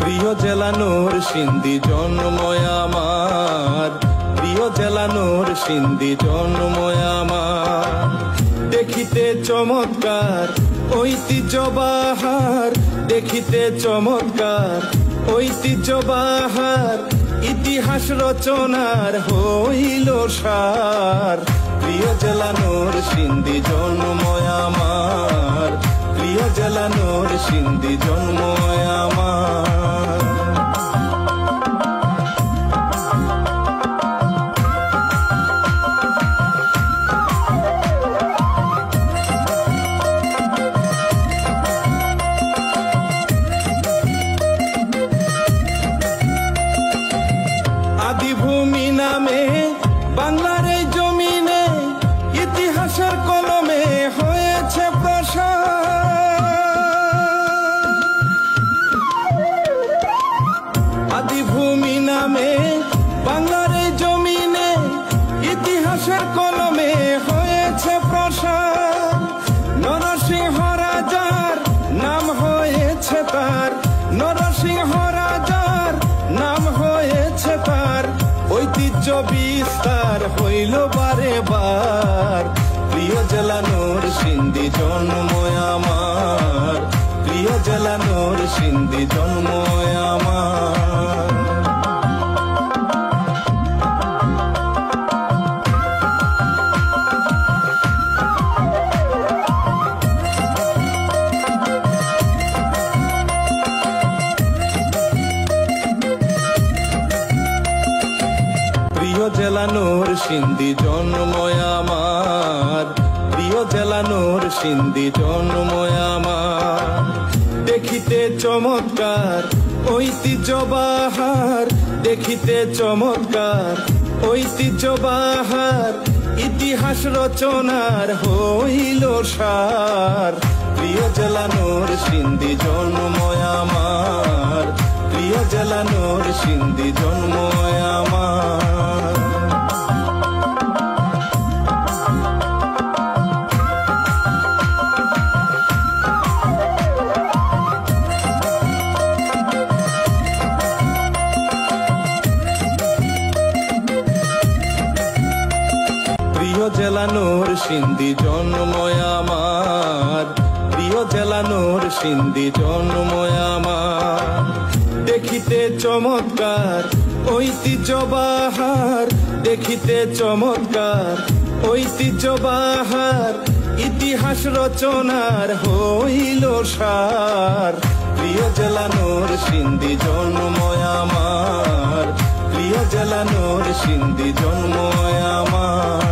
প্রিয় জেলা নরসিংদী জন্ময় আমার, প্রিয় জেলা নরসিংদী জন্ময় আমার। দেখিতে চমৎকার ঐতিহ্য বাহার, দেখিতে চমৎকার ঐতিহ্য বাহার, ইতিহাস রচনার হইল সার। প্রিয় জেলা নরসিংদী জন্ময় আমার, প্রিয় জেলা নরসিংদী জন্ময় আমার। আদিভূমি নামে বাংলার এই জমিনে, ইতিহাসের কলমে হয়েছে প্রসার। আদিভূমি নামে বাংলার এই জমিনে, ইতিহাসের কলমে হয়েছে প্রসার। নরসিংহ রাজার নাম হয়েছে তার, নরসিংহ রাজার নাম হয়েছে তার, ঐতিহ্য বিস্তার হইল বারে বার। প্রিয় জেলা নরসিংদী জন্ময় আমার, প্রিয় জেলা নরসিংদী জন্ময় আমার। প্রিয় জেলা নরসিংদী জন্ময় আমার, প্রিয় জেলা নরসিংদী জন্ময় আমার। দেখিতে চমৎকার ঐতিহ্য বাহার, দেখিতে চমৎকার ঐতিহ্য বাহার, ইতিহাস রচনার হইল সার। প্রিয় জেলা নরসিংদী জন্ময় আমার, প্রিয় জেলা নরসিংদী জন্ময় আমার। প্রিয় জেলা নরসিংদী জন্ময় আমার, প্রিয় জেলা নরসিংদী জন্ময় আমার। দেখিতে চমৎকার ঐতিহ্য বাহার, দেখিতে চমৎকার ঐতিহ্য বাহার, ইতিহাস রচনার হইল সার। প্রিয় জেলা নরসিংদী জন্ময় আমার, প্রিয় জেলা নরসিংদী জন্ময় আমার।